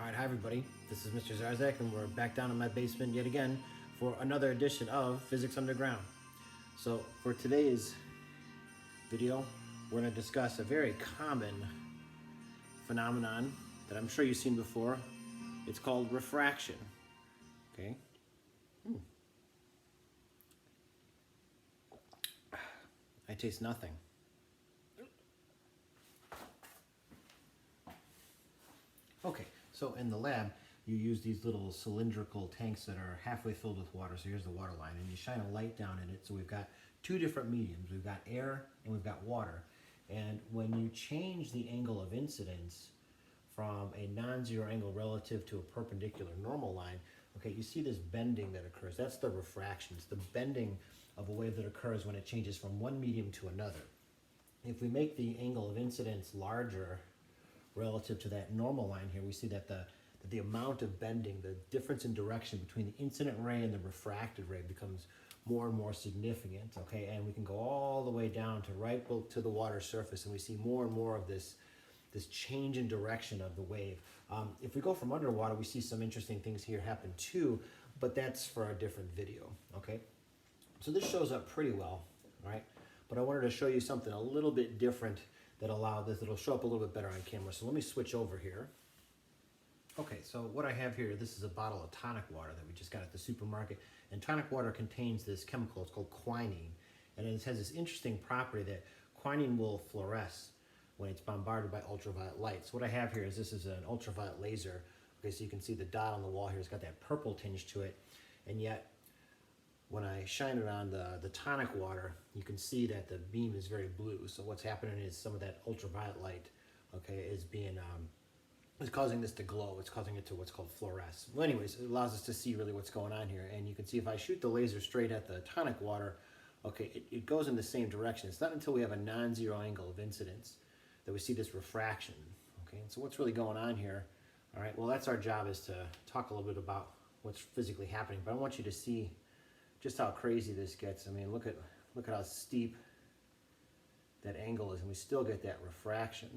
Alright, hi everybody, this is Mr. Zarzak and we're back down in my basement yet again for another edition of Physics Underground. So for today's video, we're going to discuss a very common phenomenon that I'm sure you've seen before. It's called refraction. Okay. I taste nothing. Okay, so in the lab, you use these little cylindrical tanks that are halfway filled with water. So here's the water line, and you shine a light down in it. So we've got two different mediums. We've got air and we've got water. And when you change the angle of incidence from a non-zero angle relative to a perpendicular normal line, okay, you see this bending that occurs. That's the refraction. It's the bending of a wave that occurs when it changes from one medium to another. If we make the angle of incidence larger relative to that normal line here, we see that the amount of bending, the difference in direction between the incident ray and the refracted ray becomes more and more significant, okay? And we can go all the way down to right to the water surface, and we see more and more of this change in direction of the wave. If we go from underwater, we see some interesting things here happen too, but that's for a different video, okay? So this shows up pretty well, all right? But I wanted to show you something a little bit different that'll show up a little bit better on camera. So let me switch over here. Okay, so what I have here, this is a bottle of tonic water that we just got at the supermarket. And tonic water contains this chemical, it's called quinine. And it has this interesting property that quinine will fluoresce when it's bombarded by ultraviolet light. So what I have here is this is an ultraviolet laser. Okay, so you can see the dot on the wall here, it's got that purple tinge to it. And yet, when I shine it on the tonic water, you can see that the beam is very blue. So what's happening is some of that ultraviolet light, okay, is causing this to glow. It's causing it to what's called fluoresce. Well, anyways, it allows us to see really what's going on here. And you can see if I shoot the laser straight at the tonic water, okay, it goes in the same direction. It's not until we have a non-zero angle of incidence that we see this refraction. Okay, and so what's really going on here? All right, well, that's our job, is to talk a little bit about what's physically happening. But I want you to see just how crazy this gets. I mean, look at how steep that angle is, and we still get that refraction.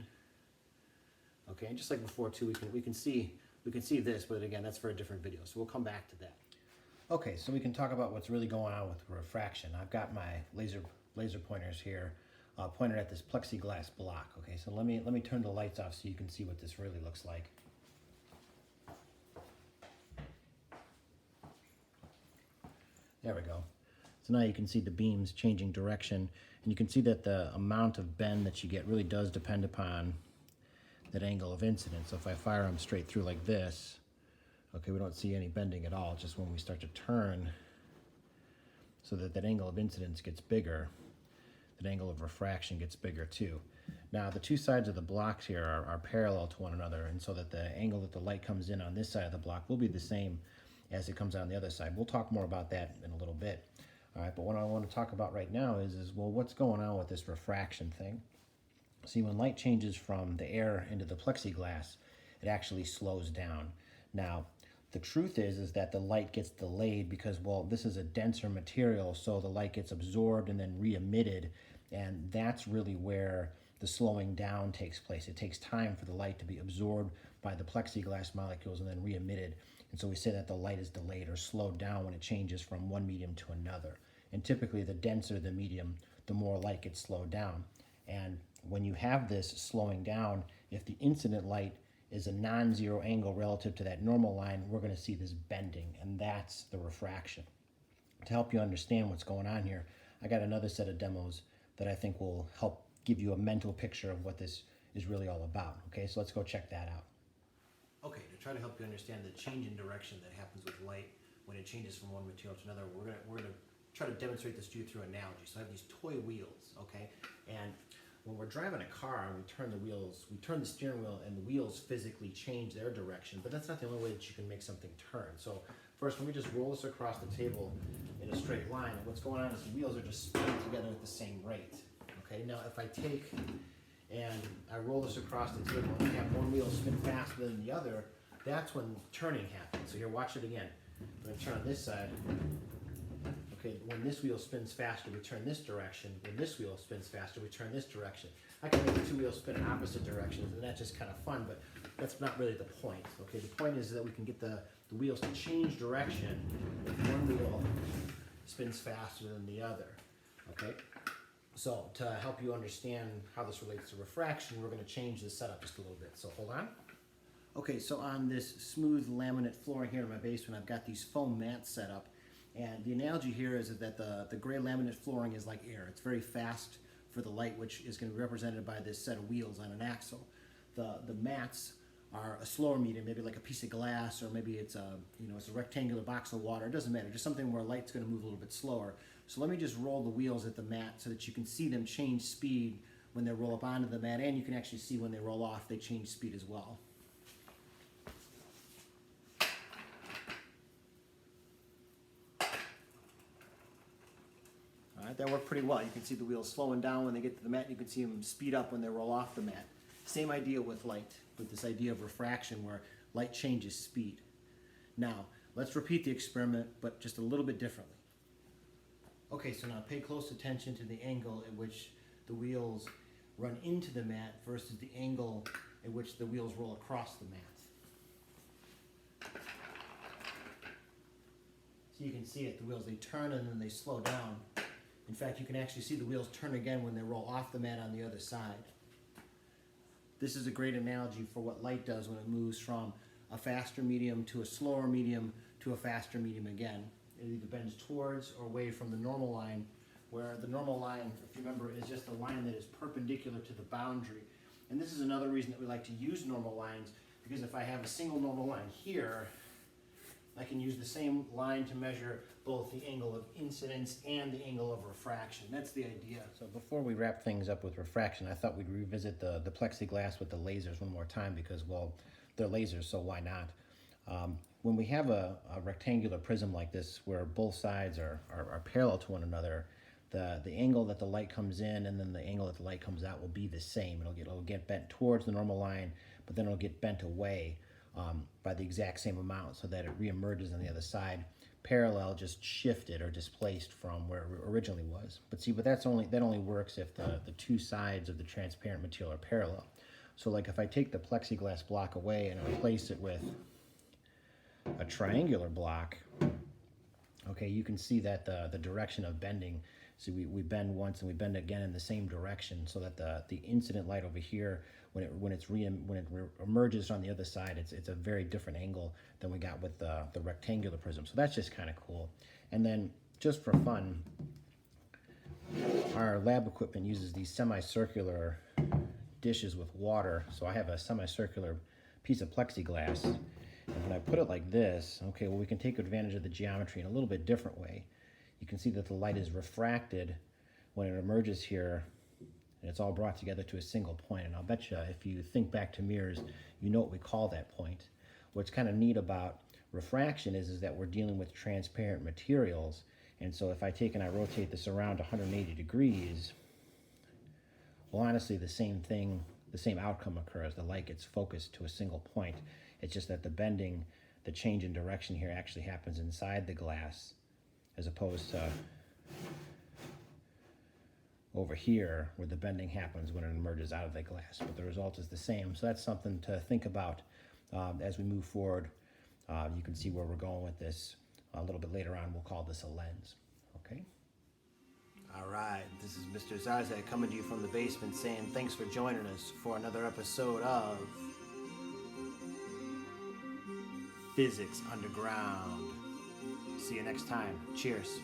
Okay, and just like before too, we can see this, but again, that's for a different video. So we'll come back to that. Okay, so we can talk about what's really going on with refraction. I've got my laser pointers here, pointed at this plexiglass block. Okay, so let me turn the lights off so you can see what this really looks like. There we go. So now you can see the beams changing direction, and you can see that the amount of bend that you get really does depend upon that angle of incidence. So if I fire them straight through like this, okay, we don't see any bending at all. Just when we start to turn so that angle of incidence gets bigger, that angle of refraction gets bigger too. Now the two sides of the blocks here are parallel to one another, and so that the angle that the light comes in on this side of the block will be the same as it comes out on the other side. We'll talk more about that in a little bit. All right, but what I want to talk about right now is well, what's going on with this refraction thing? See, when light changes from the air into the plexiglass, it actually slows down. Now, the truth is that the light gets delayed because, well, this is a denser material, so the light gets absorbed and then re-emitted, and that's really where the slowing down takes place. It takes time for the light to be absorbed by the plexiglass molecules and then re-emitted. And so we say that the light is delayed or slowed down when it changes from one medium to another. And typically the denser the medium, the more light gets slowed down. And when you have this slowing down, if the incident light is a non-zero angle relative to that normal line, we're going to see this bending, and that's the refraction. To help you understand what's going on here, I got another set of demos that I think will help give you a mental picture of what this is really all about. Okay, so let's go check that out. Okay, to try to help you understand the change in direction that happens with light when it changes from one material to another, we're gonna try to demonstrate this to you through analogy. So I have these toy wheels, okay? And when we're driving a car and we turn the steering wheel, and the wheels physically change their direction, but that's not the only way that you can make something turn. So first, let me just roll this across the table in a straight line, and what's going on is the wheels are just spinning together at the same rate. Okay, now if I take and I roll this across the table and I have one wheel spin faster than the other, that's when turning happens. So here, watch it again. I'm going to turn on this side. Okay, when this wheel spins faster, we turn this direction. When this wheel spins faster, we turn this direction. I can make the two wheels spin in opposite directions, and that's just kind of fun, but that's not really the point. Okay, the point is that we can get the wheels to change direction if one wheel spins faster than the other. Okay, so to help you understand how this relates to refraction, we're going to change the setup just a little bit. So hold on. Okay, so on this smooth laminate flooring here in my basement, I've got these foam mats set up. And the analogy here is that the gray laminate flooring is like air. It's very fast for the light, which is going to be represented by this set of wheels on an axle. The mats are a slower medium, maybe like a piece of glass, or maybe it's a rectangular box of water. It doesn't matter, just something where light's going to move a little bit slower. So let me just roll the wheels at the mat so that you can see them change speed when they roll up onto the mat, and you can actually see when they roll off, they change speed as well. All right, that worked pretty well. You can see the wheels slowing down when they get to the mat. You can see them speed up when they roll off the mat. Same idea with light, with this idea of refraction where light changes speed. Now, let's repeat the experiment, but just a little bit differently. Okay, so now pay close attention to the angle at which the wheels run into the mat versus the angle at which the wheels roll across the mat. So you can see it, the wheels, they turn and then they slow down. In fact, you can actually see the wheels turn again when they roll off the mat on the other side. This is a great analogy for what light does when it moves from a faster medium to a slower medium to a faster medium again. It either bends towards or away from the normal line, where the normal line, if you remember, is just a line that is perpendicular to the boundary. And this is another reason that we like to use normal lines, because if I have a single normal line here, I can use the same line to measure both the angle of incidence and the angle of refraction. That's the idea. So before we wrap things up with refraction, I thought we'd revisit the plexiglass with the lasers one more time because, well, they're lasers, so why not? When we have a rectangular prism like this where both sides are parallel to one another, the angle that the light comes in and then the angle that the light comes out will be the same. It'll get bent towards the normal line, but then it'll get bent away by the exact same amount so that it reemerges on the other side, parallel, just shifted or displaced from where it originally was. But see, that only works if the two sides of the transparent material are parallel. So like if I take the plexiglass block away and replace it with a triangular block, okay, you can see that the direction of bending, so we bend once and we bend again in the same direction, so that the incident light over here, when it emerges on the other side, it's a very different angle than we got with the rectangular prism. So that's just kind of cool. And then just for fun, our lab equipment uses these semicircular dishes with water. So I have a semicircular piece of plexiglass, and when I put it like this, okay, well, we can take advantage of the geometry in a little bit different way. You can see that the light is refracted when it emerges here, and it's all brought together to a single point. And I'll bet you, if you think back to mirrors, you know what we call that point. What's kind of neat about refraction is that we're dealing with transparent materials, and so if I take and I rotate this around 180 degrees, well, honestly, the same thing, the same outcome occurs. The light gets focused to a single point. It's just that the bending, the change in direction here actually happens inside the glass, as opposed to over here where the bending happens when it emerges out of the glass. But the result is the same. So that's something to think about as we move forward. You can see where we're going with this a little bit later on. We'll call this a lens. Okay? All right, this is Mr. Zarzak coming to you from the basement saying thanks for joining us for another episode of Physics Underground. See you next time. Cheers.